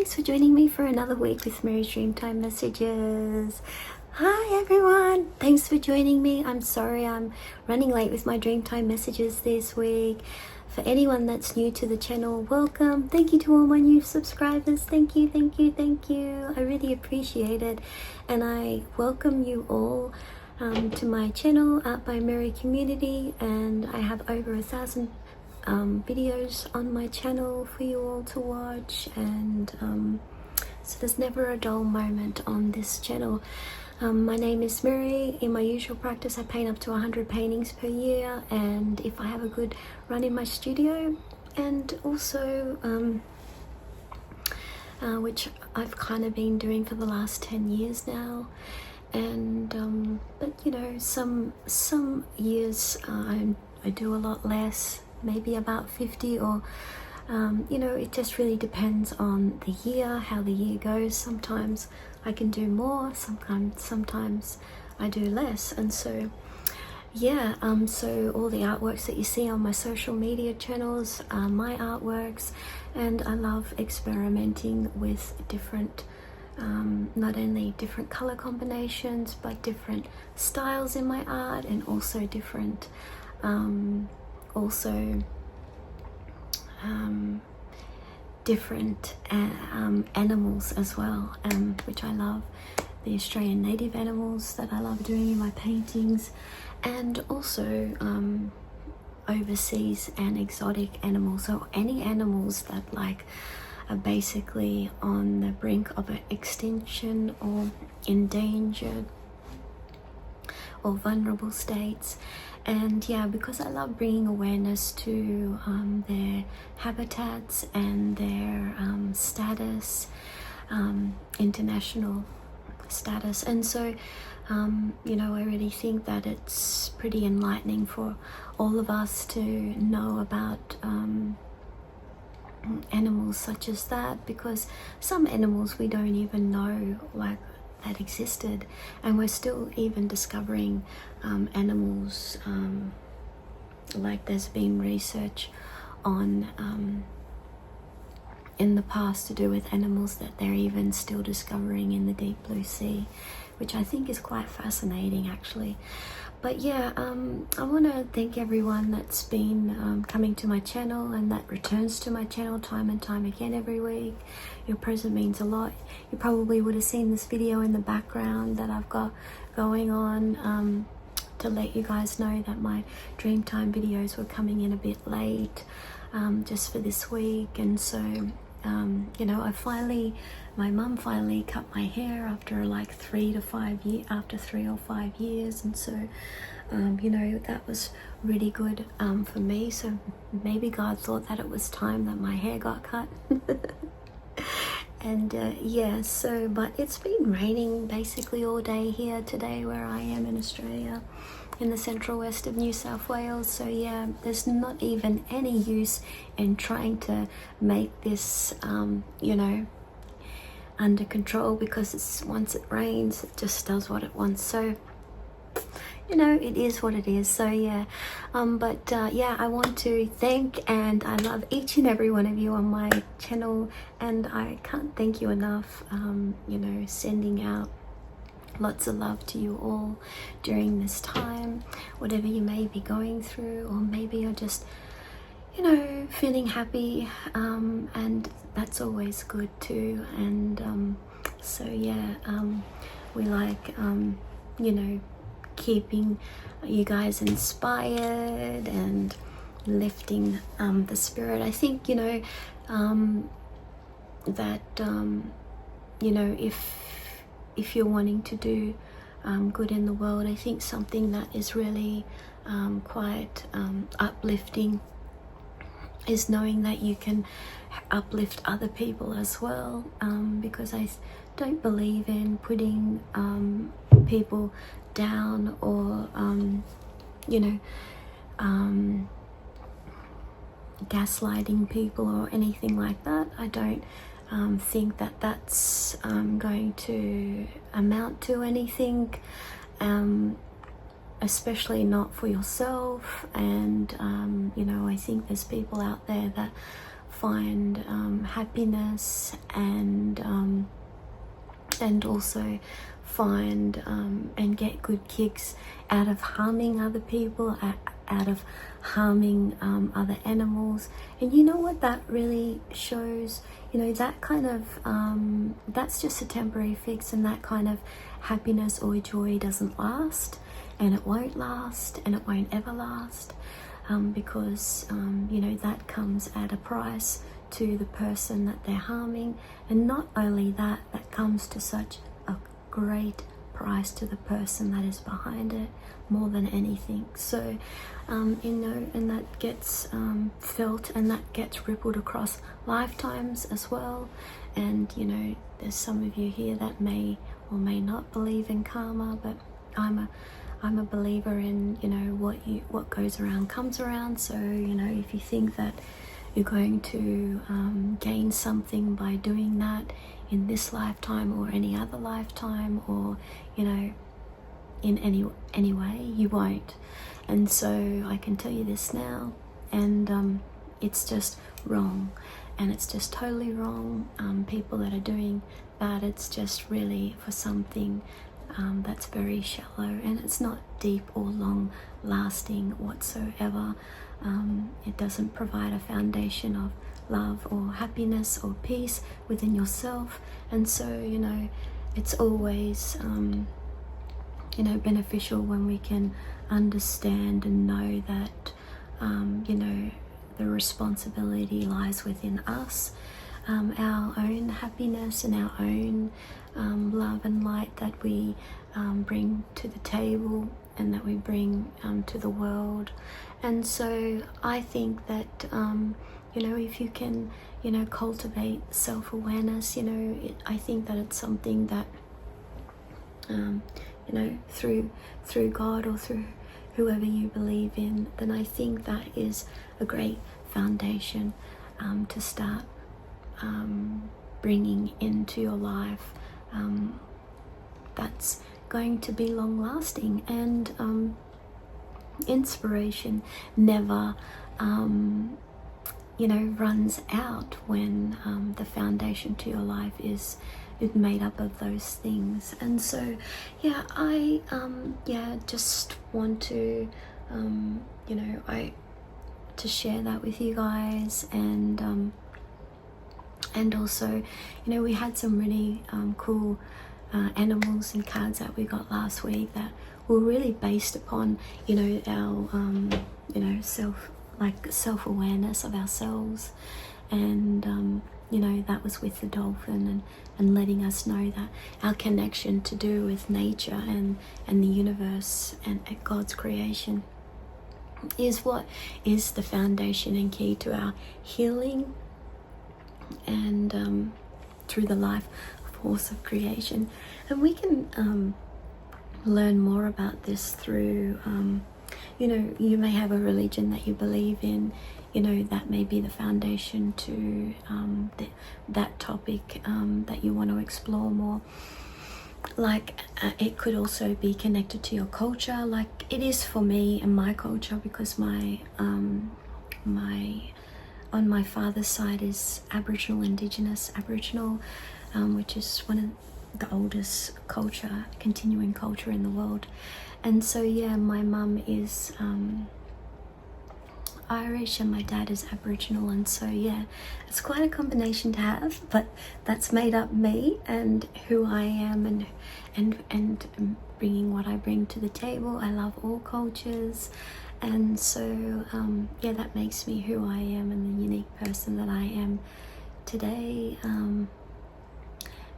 thanks for joining me for another week with Mirree's Dreamtime Messages. Hi everyone, thanks for joining me. I'm sorry I'm running late with my Dreamtime Messages this week. For anyone that's new to the channel, welcome. Thank you to all my new subscribers. Thank you, thank you, thank you. I really appreciate it. And I welcome you all to my channel, Art by Mirree community. And I have over 1,000 videos on my channel for you all to watch. And so there's never a dull moment on this channel. My name is Mirree. In my usual practice, I paint up to 100 paintings per year, and if I have a good run in my studio, and also which I've kind of been doing for the last 10 years now. And but you know, some years I do a lot less, maybe about 50, or you know, it just really depends on the year, how the year goes. Sometimes I can do more, sometimes I do less. And so yeah, so all the artworks that you see on my social media channels are my artworks, and I love experimenting with different not only different color combinations, but different styles in my art, and also different different animals as well, which I love. The Australian native animals that I love doing in my paintings, and also overseas and exotic animals, so any animals that like are basically on the brink of an extinction or endangered or vulnerable states. And yeah, because I love bringing awareness to their habitats and their status, international status. And so you know, I really think that it's pretty enlightening for all of us to know about animals such as that, because some animals we don't even know like that existed, and we're still even discovering animals, like there's been research on in the past to do with animals that they're even still discovering in the deep blue sea, which I think is quite fascinating actually. But yeah, I want to thank everyone that's been coming to my channel and that returns to my channel time and time again every week. Your presence means a lot. You probably would have seen this video in the background that I've got going on to let you guys know that my Dreamtime videos were coming in a bit late just for this week. And so you know, my mum finally cut my hair after like 3 or 5 years, and so you know, that was really good for me. So maybe God thought that it was time that my hair got cut. And yeah, so but it's been raining basically all day here today where I am in Australia, in the central west of New South Wales. So yeah, there's not even any use in trying to make this you know, under control, because it's, once it rains it just does what it wants. So you know, it is what it is. So yeah, but yeah, I want to thank, and I love each and every one of you on my channel, and I can't thank you enough. You know, sending out lots of love to you all during this time, whatever you may be going through, or maybe you're just, you know, feeling happy, and that's always good too. And so yeah, we like you know, keeping you guys inspired and lifting the spirit. I think, you know, that you know, if you're wanting to do good in the world, I think something that is really quite uplifting is knowing that you can uplift other people as well, because I don't believe in putting people down, or you know, gaslighting people or anything like that. I don't think that that's going to amount to anything, especially not for yourself. And you know, I think there's people out there that find happiness and also find and get good kicks out of harming other people, out of harming other animals. And you know what that really shows? You know, that kind of that's just a temporary fix, and that kind of happiness or joy doesn't last, and it won't last, and it won't ever last, because you know, that comes at a price to the person that they're harming. And not only that, that comes to such a great price to the person that is behind it, more than anything. So you know, and that gets felt, and that gets rippled across lifetimes as well. And you know, there's some of you here that may or may not believe in karma, but I'm a believer in, you know, what goes around comes around. So you know, if you think that you're going to gain something by doing that in this lifetime or any other lifetime, or you know, in any way, you won't. And so I can tell you this now, and it's just wrong, and it's just totally wrong. People that are doing that, it's just really for something that's very shallow, and it's not deep or long lasting whatsoever. It doesn't provide a foundation of love or happiness or peace within yourself. And so you know, it's always you know, beneficial when we can understand and know that you know, the responsibility lies within us, our own happiness and our own love and light that we bring to the table and that we bring to the world. And so I think that you know, if you can, you know, cultivate self-awareness, you know, I think that it's something that you know, through God or through whoever you believe in, then I think that is a great foundation to start bringing into your life, that's going to be long lasting. And inspiration never you know, runs out when the foundation to your life is made up of those things. And so yeah, I just want to you know, to share that with you guys. And also, you know, we had some really cool animals and cards that we got last week that were really based upon, you know, our you know, self-awareness of ourselves. And you know, that was with the dolphin, and letting us know that our connection to do with nature and the universe and God's creation is what is the foundation and key to our healing, and through the life force of creation. And we can learn more about this through you know, you may have a religion that you believe in, you know, that may be the foundation to that topic that you want to explore more. Like it could also be connected to your culture, like it is for me and my culture, because my on my father's side is Indigenous Aboriginal, which is one of the oldest continuing culture in the world. And so yeah, my mum is Irish and my dad is Aboriginal, and so yeah, it's quite a combination to have, but that's made up me and who I am, and bringing what I bring to the table. I love all cultures, and so yeah, that makes me who I am and the unique person that I am today.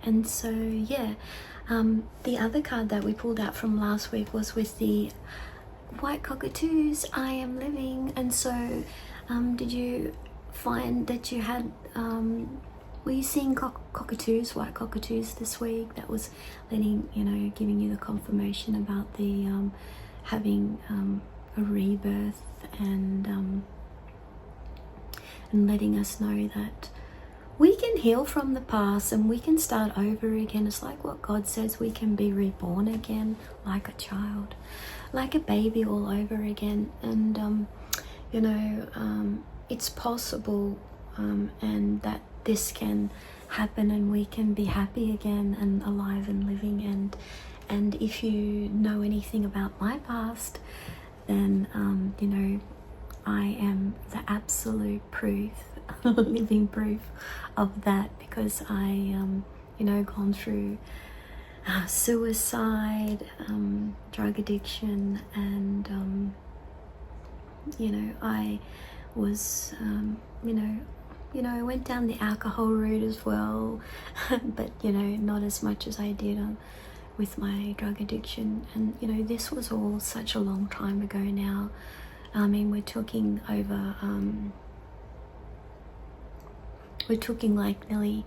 And so yeah, the other card that we pulled out from last week was with the white cockatoos, I am living. And so did you find that you had were you seeing cockatoos, white cockatoos this week? That was letting you know, giving you the confirmation about the having a rebirth, and letting us know that we can heal from the past and we can start over again. It's like what God says, we can be reborn again like a child, like a baby all over again. And you know, it's possible and that this can happen and we can be happy again and alive and living. And if you know anything about my past, then you know, I am the absolute proof, living proof of that, because I you know, gone through suicide, drug addiction, and you know, I was you know, I went down the alcohol route as well, but you know, not as much as I did with my drug addiction. And you know, this was all such a long time ago now. I mean, we're talking over we're talking like nearly,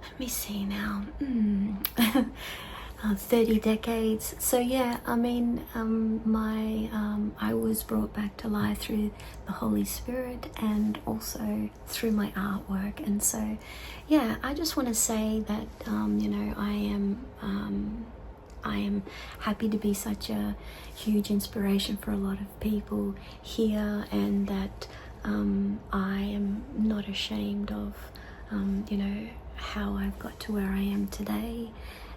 let me see now, 30 decades. So yeah, I mean, I was brought back to life through the Holy Spirit and also through my artwork. And so yeah, I just want to say that you know, I am happy to be such a huge inspiration for a lot of people here, and that I am not ashamed of you know, how I've got to where I am today.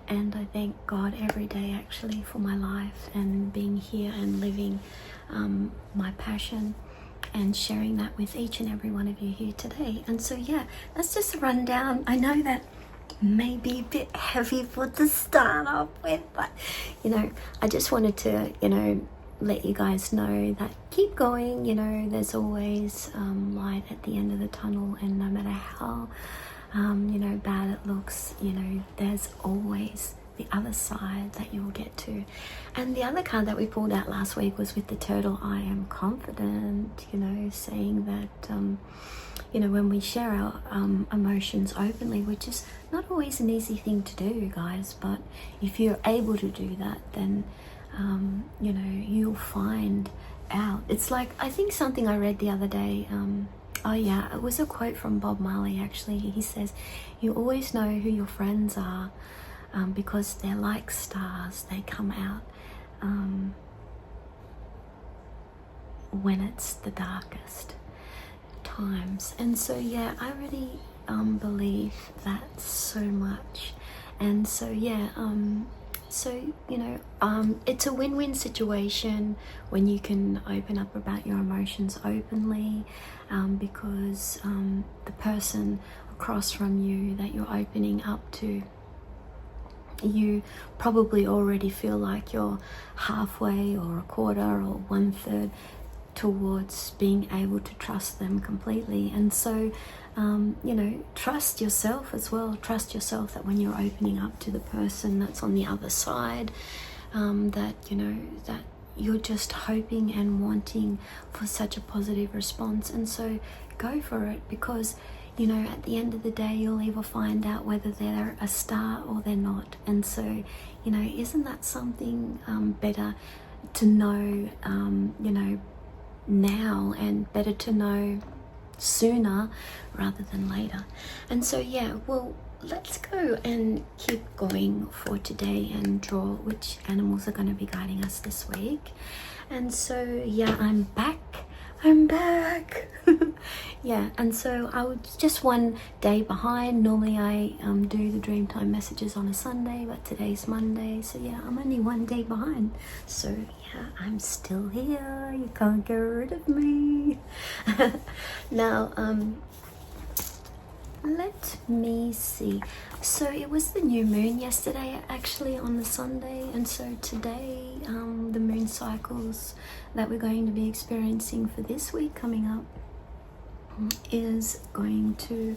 And I thank God every day actually for my life and being here and living my passion and sharing that with each and every one of you here today. And so yeah, that's just a rundown. I know that may be a bit heavy for to start off with, but you know, I just wanted to, you know, let you guys know that keep going. You know, there's always light at the end of the tunnel, and no matter how you know, bad it looks, you know, there's always the other side that you'll get to. And the other card that we pulled out last week was with the turtle. I am confident, you know, saying that you know, when we share our emotions openly, which is not always an easy thing to do, guys, but if you're able to do that, then you know, you'll find out. It's like, I think something I read the other day, oh yeah, it was a quote from Bob Marley actually. He says, you always know who your friends are because they're like stars. They come out when it's the darkest times. And so yeah, I really believe that so much. And so yeah, so you know, it's a win-win situation when you can open up about your emotions openly, because the person across from you that you're opening up to, you probably already feel like you're halfway or a quarter or 1/3 towards being able to trust them completely. And so you know, trust yourself as well. Trust yourself that when you're opening up to the person that's on the other side, that you know, that you're just hoping and wanting for such a positive response. And so go for it, because you know, at the end of the day, you'll either find out whether they're a star or they're not. And so, you know, isn't that something better to know, you know, now, and better to know sooner rather than later. And so yeah, well, let's go and keep going for today and draw which animals are going to be guiding us this week. And so yeah, I'm back. Yeah, and so I was just one day behind. Normally I do the Dreamtime Messages on a Sunday, but today's Monday, so yeah, I'm only one day behind. So yeah, I'm still here. You can't get rid of me. Now let me see. So it was the new moon yesterday, actually, on the Sunday, and so today the moon cycles that we're going to be experiencing for this week coming up is going to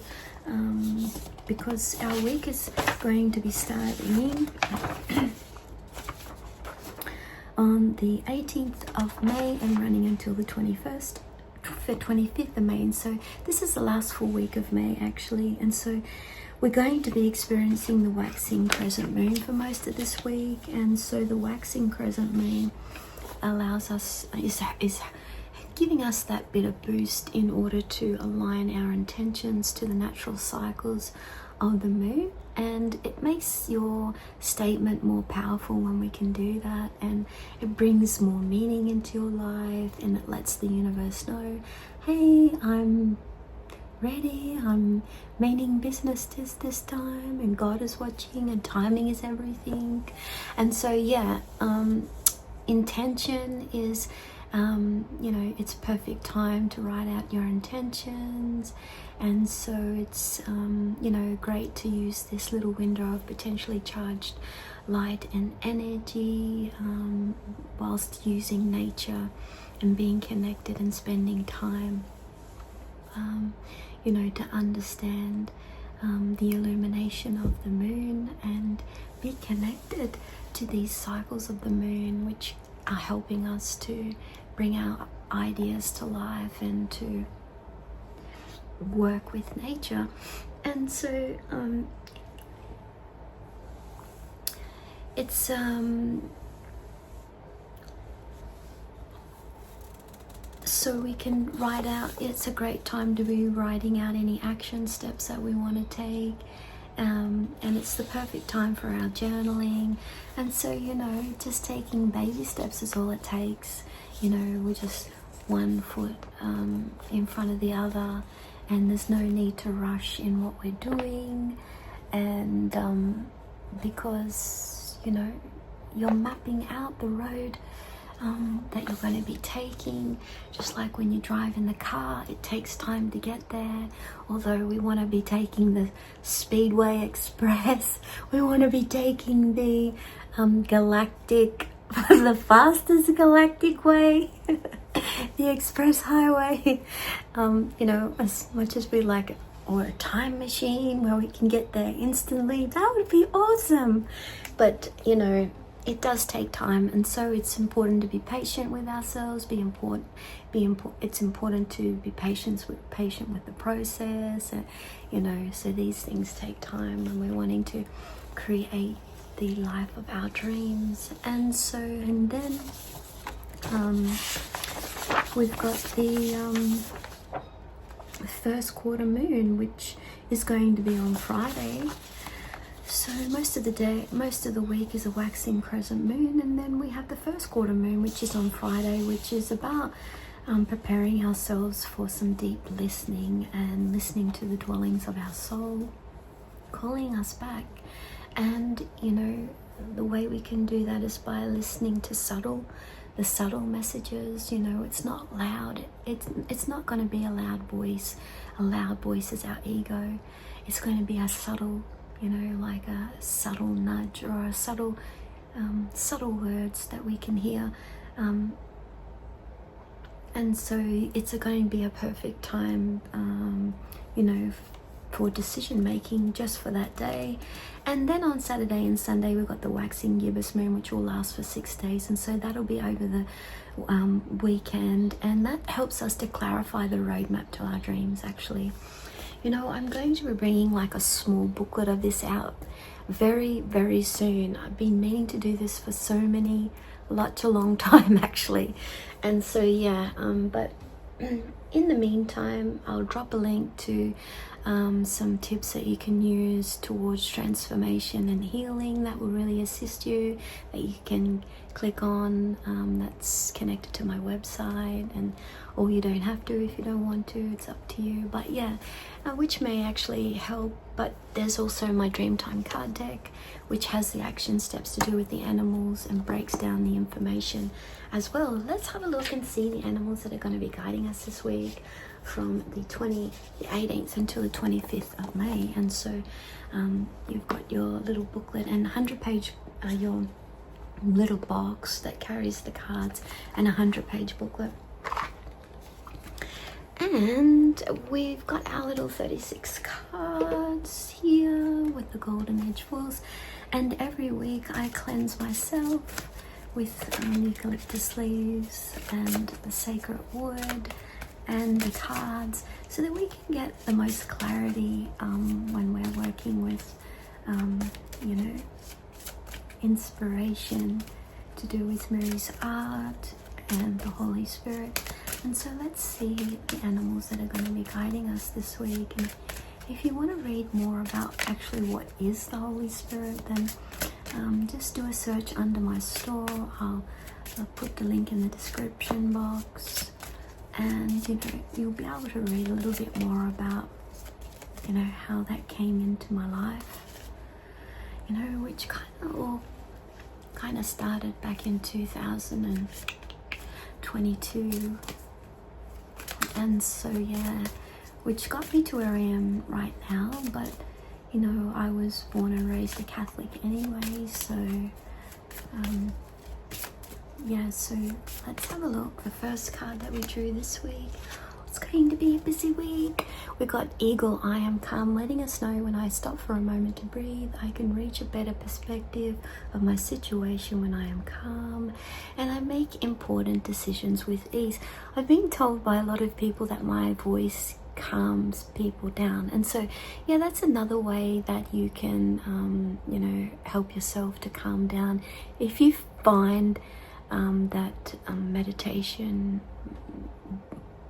because our week is going to be starting on the 18th of May and running until the 25th of May. And so this is the last full week of May actually, and so we're going to be experiencing the waxing crescent moon for most of this week. And so the waxing crescent moon allows us, is giving us that bit of boost in order to align our intentions to the natural cycles of the moon. And it makes your statement more powerful when we can do that, and it brings more meaning into your life, and it lets the universe know, hey, I'm ready, I'm meaning business this time, and God is watching, and timing is everything. And so yeah, intention is you know, it's perfect time to write out your intentions. And so it's you know, great to use this little window of potentially charged light and energy whilst using nature and being connected and spending time you know, to understand the illumination of the moon and be connected to these cycles of the moon, which are helping us to bring our ideas to life and to work with nature. And so it's so we can write out, it's a great time to be writing out any action steps that we want to take, and it's the perfect time for our journaling. And so, you know, just taking baby steps is all it takes. You know, we're just one foot in front of the other, and there's no need to rush in what we're doing. And because, you know, you're mapping out the road that you're going to be taking. Just like when you drive in the car, it takes time to get there. Although we want to be taking the Speedway Express, we want to be taking the galactic, the fastest galactic way, the express highway. You know, as much as we like it, or a time machine where we can get there instantly, that would be awesome. But you know, it does take time, and so it's important to be patient with ourselves. It's important to be patient with the process, you know. So these things take time when we're wanting to create the life of our dreams. And so, and then we've got the first quarter moon, which is going to be on Friday. So most of the week is a waxing crescent moon, and then we have the first quarter moon, which is on Friday, which is about preparing ourselves for some deep listening and listening to the dwellings of our soul calling us back. And you know, the way we can do that is by listening to the subtle messages. You know, it's not loud. It's not going to be a loud voice. A loud voice is our ego. It's going to be a subtle, you know, like a subtle nudge or a subtle words that we can hear. And so it's going to be a perfect time, you know, for decision making just for that day. And then on Saturday and Sunday we've got the waxing gibbous moon, which will last for 6 days, and so that'll be over the weekend, and that helps us to clarify the roadmap to our dreams. Actually, you know, I'm going to be bringing like a small booklet of this out very, very soon. I've been meaning to do this for such a long time actually. And so yeah, but in the meantime, I'll drop a link to some tips that you can use towards transformation and healing that will really assist you, that you can click on, that's connected to my website. And or you don't have to if you don't want to, it's up to you. But yeah, which may actually help. But there's also my Dreamtime card deck, which has the action steps to do with the animals and breaks down the information as well. Let's have a look and see the animals that are going to be guiding us this week from the 18th until the 25th of May. And so you've got your little booklet and 100-page your little box that carries the cards, and a 100-page booklet. And we've got our little 36 cards here with the golden edge foils. And every week I cleanse myself with eucalyptus leaves and the sacred wood and the cards, so that we can get the most clarity when we're working with, you know, inspiration to do with Mirree's art and the Holy Spirit. And so let's see the animals that are going to be guiding us this week. And if you want to read more about actually what is the Holy Spirit, then just do a search under my store. I'll put the link in the description box. and you know, you'll be able to read a little bit more about, you know, how that came into my life, you know, which kind of started back in 2022, and so yeah, which got me to where I am right now. But you know, I was born and raised a Catholic anyway, so yeah, so let's have a look. The first card that we drew this week. It's going to be a busy week. We got Eagle, I am calm, letting us know when I stop for a moment to breathe, I can reach a better perspective of my situation when I am calm, and I make important decisions with ease. I've been told by a lot of people that my voice calms people down, and so yeah, that's another way that you can you know, help yourself to calm down. If you find that meditation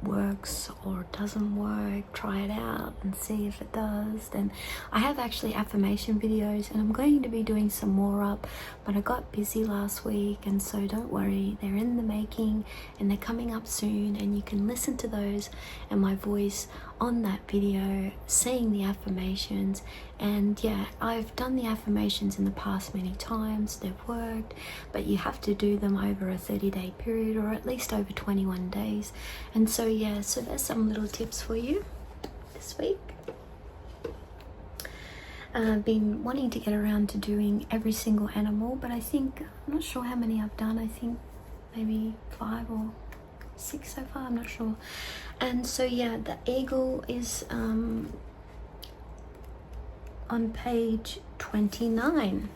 works or doesn't work, try it out and see if it does. Then I have actually affirmation videos, and I'm going to be doing some more up, but I got busy last week, and so don't worry, they're in the making and they're coming up soon, and you can listen to those and my voice on that video saying the affirmations. And yeah, I've done the affirmations in the past many times, they've worked, but you have to do them over a 30-day period, or at least over 21 days. And so yeah, so there's some little tips for you this week. I've been wanting to get around to doing every single animal, but I think, I'm not sure how many I've done, I think maybe 5 or 6 so far, I'm not sure. And so yeah, the eagle is on page 29.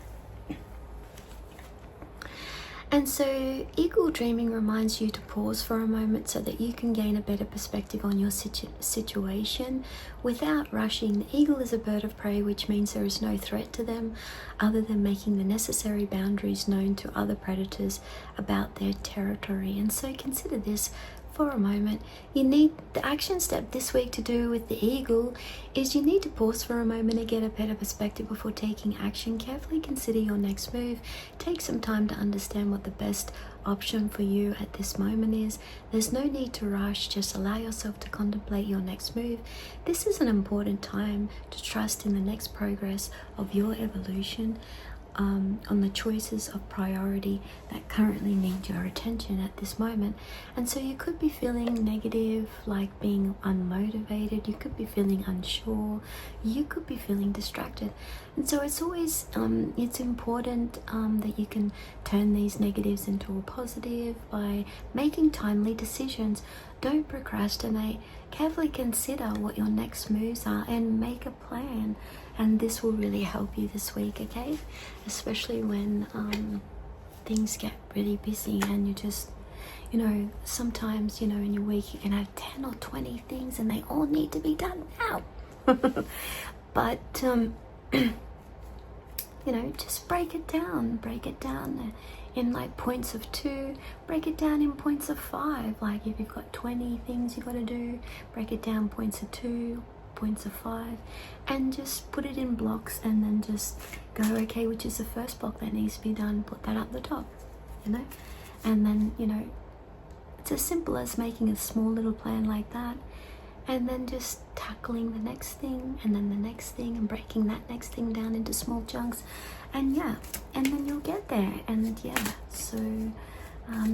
And so eagle dreaming reminds you to pause for a moment so that you can gain a better perspective on your situation without rushing. The eagle is a bird of prey, which means there is no threat to them other than making the necessary boundaries known to other predators about their territory. And so consider this for a moment. You need the action step this week to do with the eagle is you need to pause for a moment and get a better perspective before taking action. Carefully consider your next move. Take some time to understand what the best option for you at this moment is. There's no need to rush, just allow yourself to contemplate your next move. This is an important time to trust in the next progress of your evolution, on the choices of priority that currently need your attention at this moment. And so you could be feeling negative, like being unmotivated, you could be feeling unsure, you could be feeling distracted. And so it's always it's important that you can turn these negatives into a positive by making timely decisions. Don't procrastinate. Carefully consider what your next moves are and make a plan. And this will really help you this week, okay? Especially when things get really busy and you just, you know, sometimes, you know, in your week you can have 10 or 20 things and they all need to be done now. But, you know, just break it down in like points of 2, break it down in points of 5. Like if you've got 20 things you got to do, break it down points of 2, points of 5, and just put it in blocks, and then just go, okay, which is the first block that needs to be done, put that up the top, you know. And then, you know, it's as simple as making a small little plan like that, and then just tackling the next thing and then the next thing and breaking that next thing down into small chunks, and yeah, and then you'll get there. And yeah, so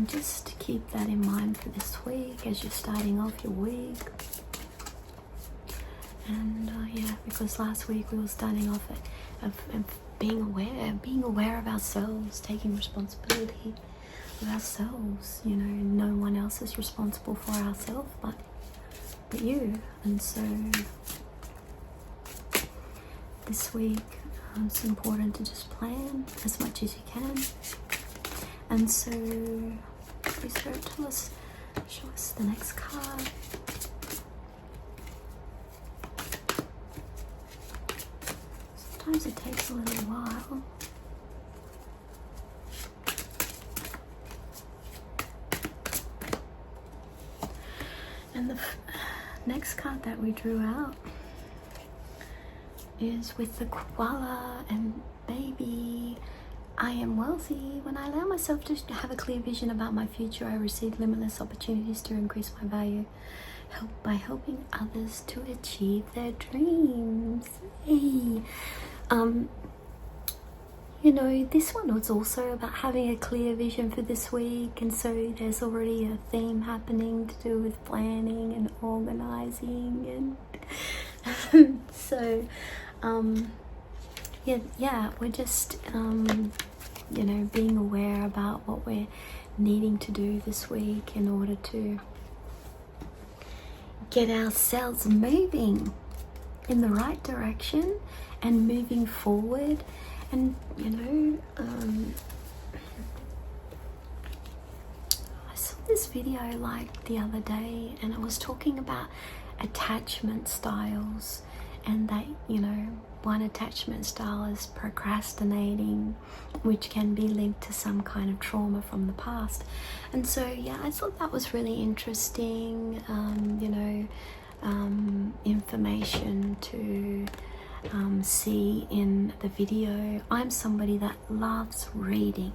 just keep that in mind for this week as you're starting off your week. And yeah, because last week we were starting off of being aware of ourselves, taking responsibility of ourselves. You know, no one else is responsible for ourselves but you. And so this week it's important to just plan as much as you can. And so please Spirit, tell us, show us the next card. Sometimes it takes a little while. And the next card that we drew out is with the koala and baby. I am wealthy. When I allow myself to have a clear vision about my future, I receive limitless opportunities to increase my value by helping others to achieve their dreams. Hey. You know, this one was also about having a clear vision for this week, and so there's already a theme happening to do with planning and organizing, and so yeah, we're just you know, being aware about what we're needing to do this week in order to get ourselves moving in the right direction and moving forward. And you know, I saw this video like the other day, and it was talking about attachment styles, and that, you know, one attachment style is procrastinating, which can be linked to some kind of trauma from the past. And so yeah, I thought that was really interesting, you know, information to see in the video. I'm somebody that loves reading,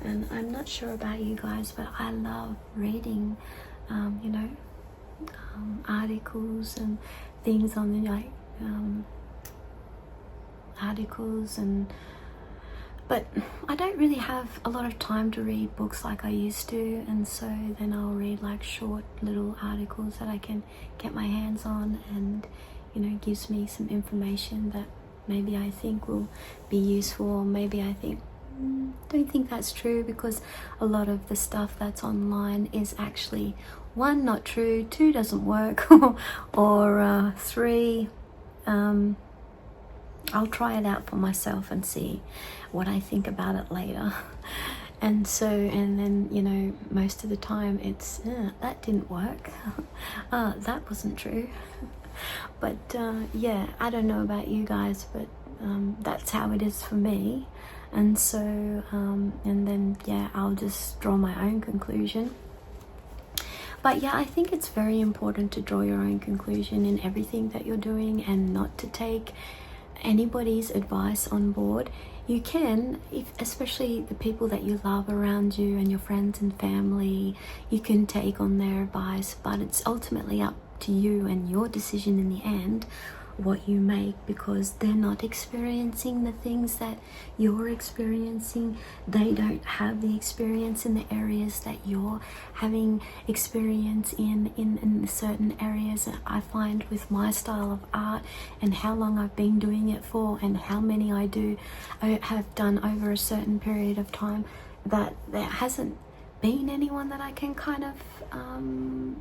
and I'm not sure about you guys, but I love reading, you know, articles and things on the like articles, but I don't really have a lot of time to read books like I used to, and so then I'll read like short little articles that I can get my hands on, and you know, gives me some information that maybe I think will be useful, or maybe I think don't think that's true, because a lot of the stuff that's online is actually, 1, not true, 2, doesn't work, or 3, I'll try it out for myself and see what I think about it later. And so, and then, you know, most of the time it's, that didn't work, that wasn't true. But yeah, I don't know about you guys, but that's how it is for me. And so, and then, yeah, I'll just draw my own conclusion. But yeah, I think it's very important to draw your own conclusion in everything that you're doing, and not to take anybody's advice on board. You can, especially the people that you love around you and your friends and family, you can take on their advice, but it's ultimately up to you and your decision in the end what you make, because they're not experiencing the things that you're experiencing. They don't have the experience in the areas that you're having experience in certain areas. I find with my style of art and how long I've been doing it for, and how many I have done over a certain period of time, that there hasn't been anyone that I can kind of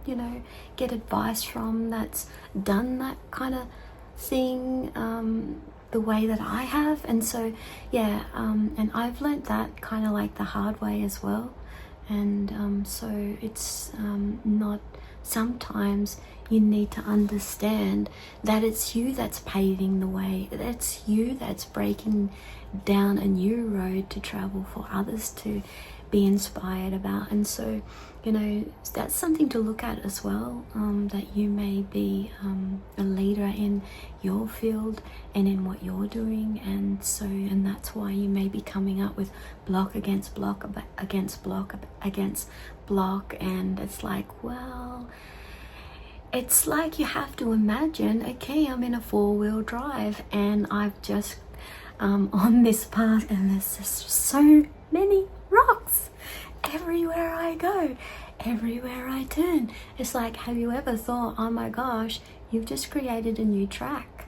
you know, get advice from that's done that kind of thing the way that I have. And so yeah, and I've learnt that kind of like the hard way as well. And so it's not, sometimes you need to understand that it's you that's paving the way, it's you that's breaking down a new road to travel for others to be inspired about. And so, you know, that's something to look at as well, that you may be a leader in your field and in what you're doing. And so, and that's why you may be coming up with block against block against block against block. And it's like, well, it's like you have to imagine, okay, I'm in a 4-wheel drive and I've just on this path, and there's just so many rocks everywhere I go, everywhere I turn. It's like, have you ever thought, oh my gosh, you've just created a new track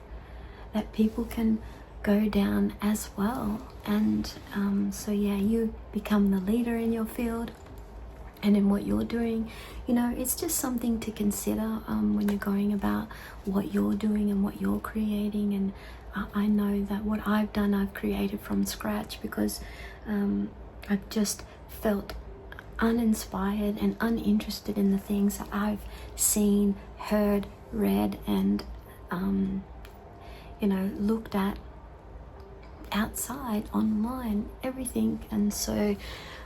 that people can go down as well. And so yeah, you become the leader in your field and in what you're doing. You know, it's just something to consider when you're going about what you're doing and what you're creating. And I know that what I've done, I've created from scratch, because I've just felt uninspired and uninterested in the things that I've seen, heard, read, and you know, looked at outside, online, everything. And so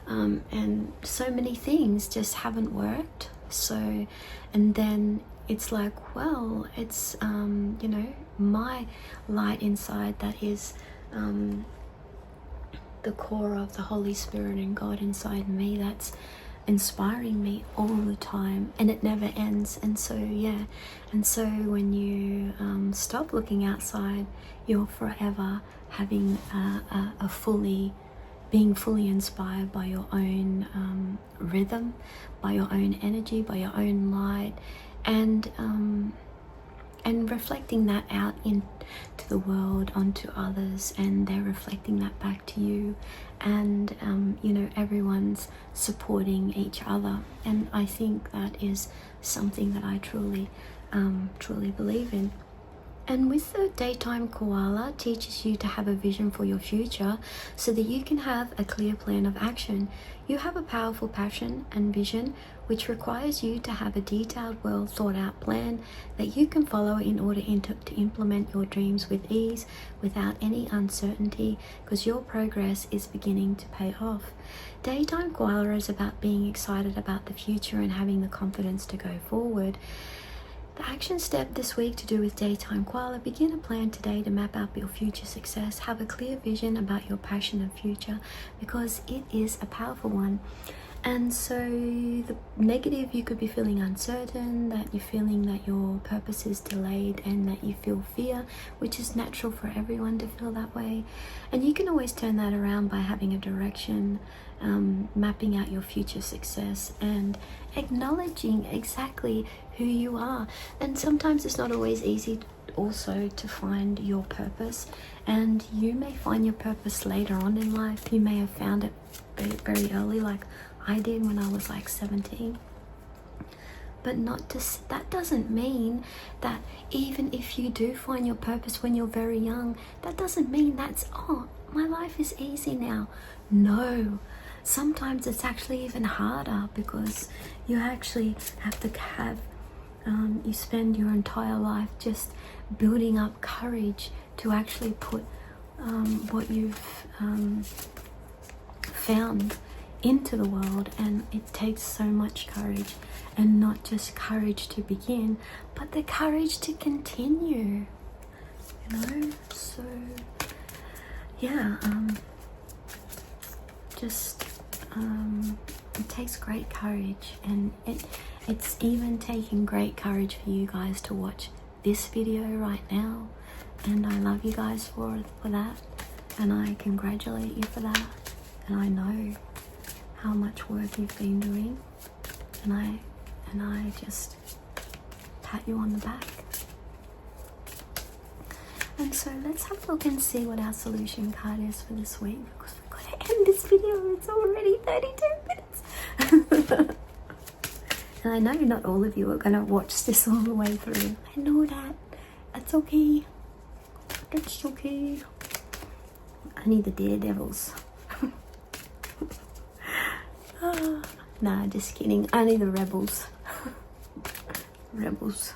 and so many things just haven't worked. So, and then it's like, well, it's you know, my light inside that is the core of the Holy Spirit and God inside me that's inspiring me all the time, and it never ends. And so yeah, and so when you stop looking outside, you're forever having a fully being fully inspired by your own rhythm, by your own energy, by your own light, and reflecting that out into the world, onto others, and they're reflecting that back to you. And you know, everyone's supporting each other, and I think that is something that I truly believe in. And with the daytime koala, teaches you to have a vision for your future so that you can have a clear plan of action. You have a powerful passion and vision which requires you to have a detailed, well thought out plan that you can follow in order to implement your dreams with ease, without any uncertainty, because your progress is beginning to pay off. Daytime koala is about being excited about the future and having the confidence to go forward. The action step this week to do with daytime koala: begin a plan today to map out your future success. Have a clear vision about your passion and future, because it is a powerful one. And so the negative, you could be feeling uncertain, that you're feeling that your purpose is delayed, and that you feel fear, which is natural for everyone to feel that way. And you can always turn that around by having a direction, mapping out your future success, and acknowledging exactly who you are. And sometimes it's not always easy also to find your purpose, and you may find your purpose later on in life. You may have found it very early, like I did when I was like 17. But that doesn't mean that even if you do find your purpose when you're very young, that doesn't mean that's, oh, my life is easy now. No, sometimes it's actually even harder, because you actually have to have you spend your entire life just building up courage to actually put what you've found into the world. And it takes so much courage, and not just courage to begin, but the courage to continue, you know. So yeah, it takes great courage, and it's even taking great courage for you guys to watch this video right now, and I love you guys for that, and I congratulate you for that, and I know how much work you've been doing, and I just pat you on the back. And so let's have a look and see what our solution card is for this week, because we've got to end this video. It's already 32 minutes. And I know not all of you are going to watch this all the way through. I know that. That's okay. That's okay. Only the daredevils. Nah, just kidding. Only the rebels. Rebels.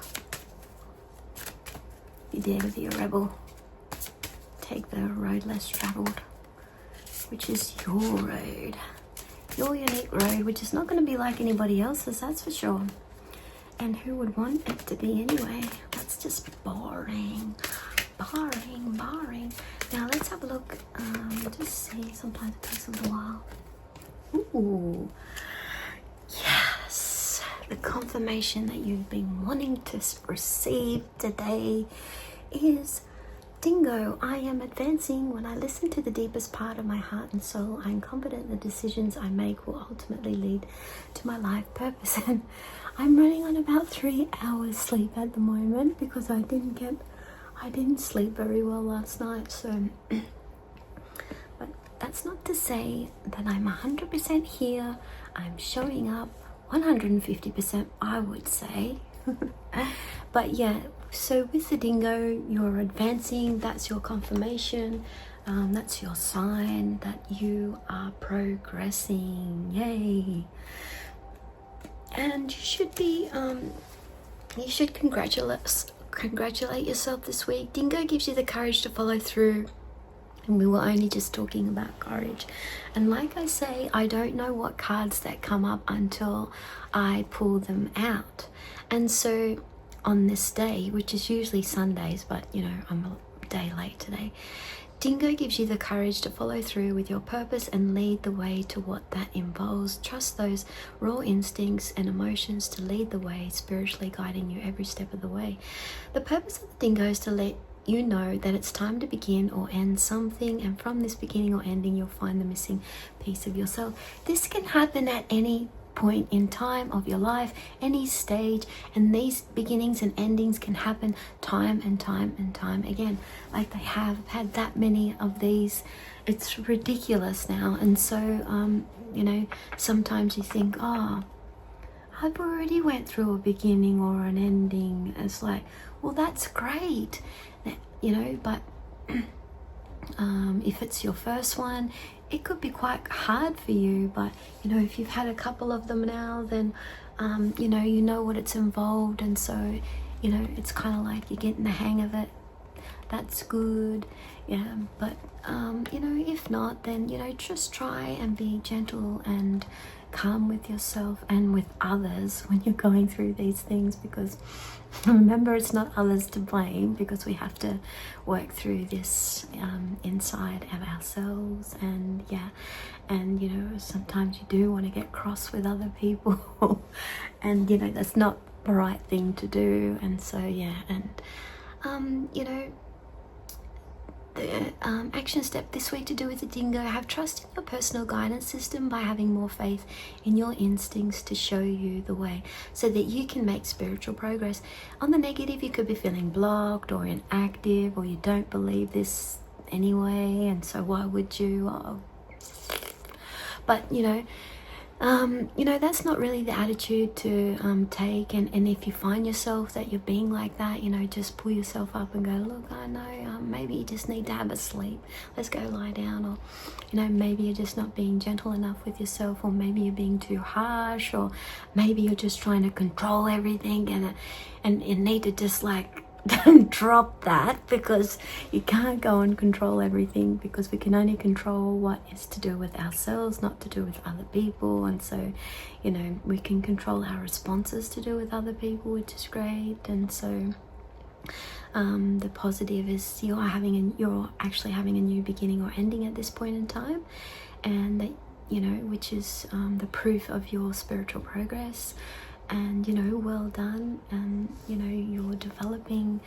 You dare to be a rebel, take the road less travelled, which is your road. Your unique road, which is not going to be like anybody else's, that's for sure. And who would want it to be anyway? That's just boring. Boring. Now let's have a look. Just see, sometimes it takes a little while. Ooh. Yes. The confirmation that you've been wanting to receive today is: Dingo, I am advancing. When I listen to the deepest part of my heart and soul, I am confident the decisions I make will ultimately lead to my life purpose. And I'm running on about 3 hours sleep at the moment, because I didn't sleep very well last night. So, but that's not to say that I'm 100% here. I'm showing up 150%, I would say. But yeah, so with the dingo, you're advancing. That's your confirmation. That's your sign that you are progressing. Yay. And you should be you should congratulate yourself this week. Dingo gives you the courage to follow through, and we were only just talking about courage. And like I say, I don't know what cards that come up until I pull them out. And so on this day, which is usually Sundays, but you know, I'm a day late today, Dingo gives you the courage to follow through with your purpose and lead the way to what that involves. Trust those raw instincts and emotions to lead the way, spiritually guiding you every step of the way. The purpose of the dingo is to let you know that it's time to begin or end something, and from this beginning or ending, you'll find the missing piece of yourself. This can happen at any point in time of your life, any stage, and these beginnings and endings can happen time and time and time again. Like, they have had that many of these, it's ridiculous now. And so you know, sometimes you think, oh, I've already went through a beginning or an ending. It's like, well, that's great, you know, but if it's your first one, it could be quite hard for you. But you know, if you've had a couple of them now, then you know what it's involved, and so you know, it's kind of like you're getting the hang of it. That's good. Yeah, but you know, if not, then you know, just try and be gentle and calm with yourself and with others when you're going through these things, because remember, it's not others to blame, because we have to work through this inside of ourselves. And yeah, and you know, sometimes you do want to get cross with other people and you know, that's not the right thing to do. And so yeah, and you know, the action step this week to do with the dingo: have trust in your personal guidance system by having more faith in your instincts to show you the way so that you can make spiritual progress. On the negative, you could be feeling blocked or inactive, or you don't believe this anyway, and so why would you? Oh. But you know, that's not really the attitude to take. And if you find yourself that you're being like that, you know, just pull yourself up and go, look, I know maybe you just need to have a sleep, let's go lie down. Or you know, maybe you're just not being gentle enough with yourself, or maybe you're being too harsh, or maybe you're just trying to control everything, and you need to just like drop that, because you can't go and control everything, because we can only control what is to do with ourselves, not to do with other people. And so you know, we can control our responses to do with other people, which is great. And so the positive is you're actually having a new beginning or ending at this point in time, and that, you know, which is the proof of your spiritual progress. And you know, well done. And you know, you're developing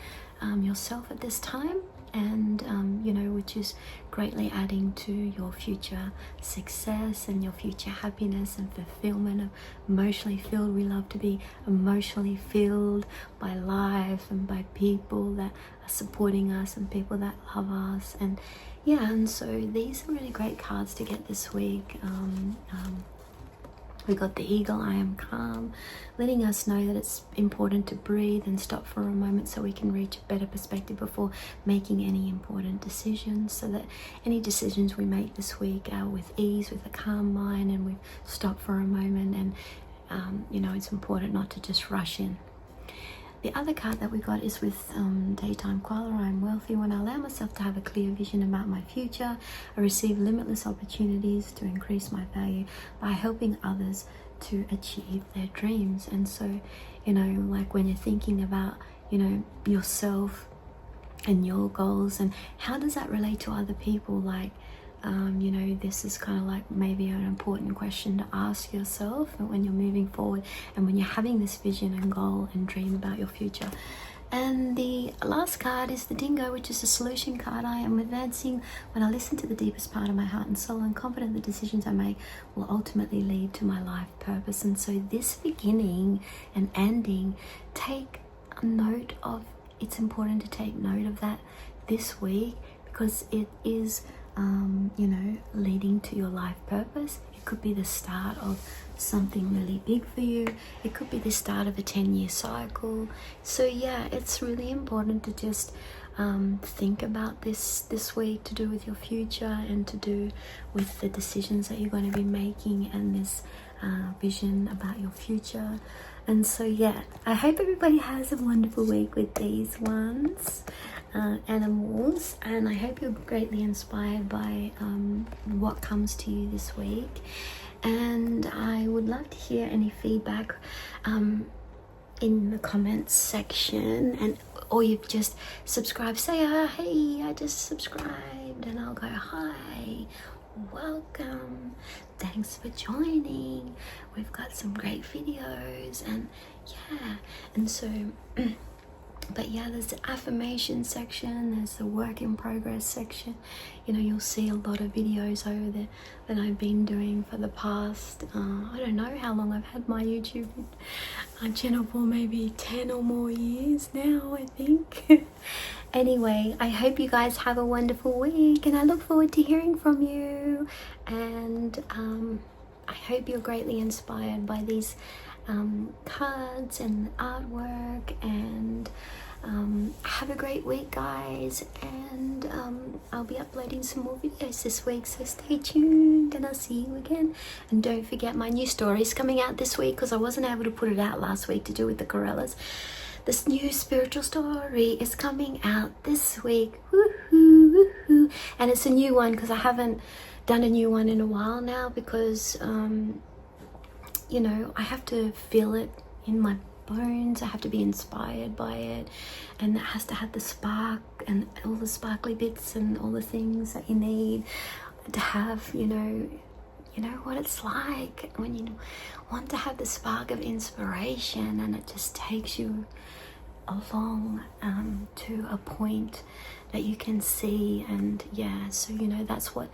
yourself at this time, and you know, which is greatly adding to your future success and your future happiness and fulfillment of emotionally filled. We love to be emotionally filled by life and by people that are supporting us and people that love us. And yeah, and so these are really great cards to get this week. We got the eagle, I am calm, letting us know that it's important to breathe and stop for a moment so we can reach a better perspective before making any important decisions, so that any decisions we make this week are with ease, with a calm mind, and we stop for a moment. And you know, it's important not to just rush in. The other card that we got is with Daytime Koala. I'm wealthy when I allow myself to have a clear vision about my future. I receive limitless opportunities to increase my value by helping others to achieve their dreams. And so, you know, like when you're thinking about, you know, yourself and your goals, and how does that relate to other people? Like, you know, this is kind of like maybe an important question to ask yourself when you're moving forward and when you're having this vision and goal and dream about your future. And the last card is the dingo, which is a solution card. I am advancing when I listen to the deepest part of my heart and soul, and confident the decisions I make will ultimately lead to my life purpose. And so this beginning and ending, take a note of, it's important to take note of that this week, because it is you know, leading to your life purpose. It could be the start of something really big for you. It could be the start of a 10-year cycle. So yeah, it's really important to just think about this week, to do with your future and to do with the decisions that you're going to be making, and this vision about your future. And so yeah, I hope everybody has a wonderful week with these ones. Animals, and I hope you're greatly inspired by what comes to you this week. And I would love to hear any feedback in the comments section, and or you've just subscribed, say hey, I just subscribed. joined, and I'll go, hi, welcome, thanks for joining, we've got some great videos. And yeah, and so but yeah, there's the affirmation section, there's the work in progress section. You know, you'll see a lot of videos over there that I've been doing for the past, I don't know how long I've had my YouTube channel for, maybe 10 or more years now, I think. Anyway, I hope you guys have a wonderful week, and I look forward to hearing from you. And I hope you're greatly inspired by these cards and artwork. And have a great week, guys, and I'll be uploading some more videos this week, so stay tuned, and I'll see you again. And don't forget, my new story is coming out this week, because I wasn't able to put it out last week to do with the corellas. This new spiritual story is coming out this week. Woohoo, woohoo. And it's a new one, because I haven't done a new one in a while now, because you know, I have to feel it in my bones, I have to be inspired by it, and it has to have the spark and all the sparkly bits and all the things that you need to have, you know what it's like when you want to have the spark of inspiration, and it just takes you along to a point that you can see. And yeah, so you know, that's what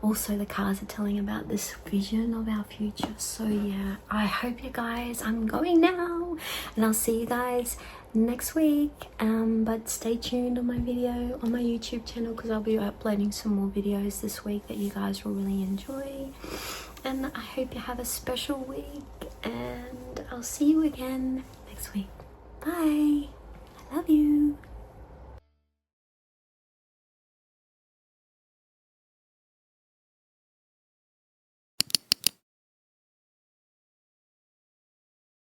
also the cards are telling about, this vision of our future. So yeah, I hope you guys, I'm going now, and I'll see you guys next week. But stay tuned on my video on my YouTube channel, because I'll be uploading some more videos this week that you guys will really enjoy. And I hope you have a special week, and I'll see you again next week. Bye. I love you.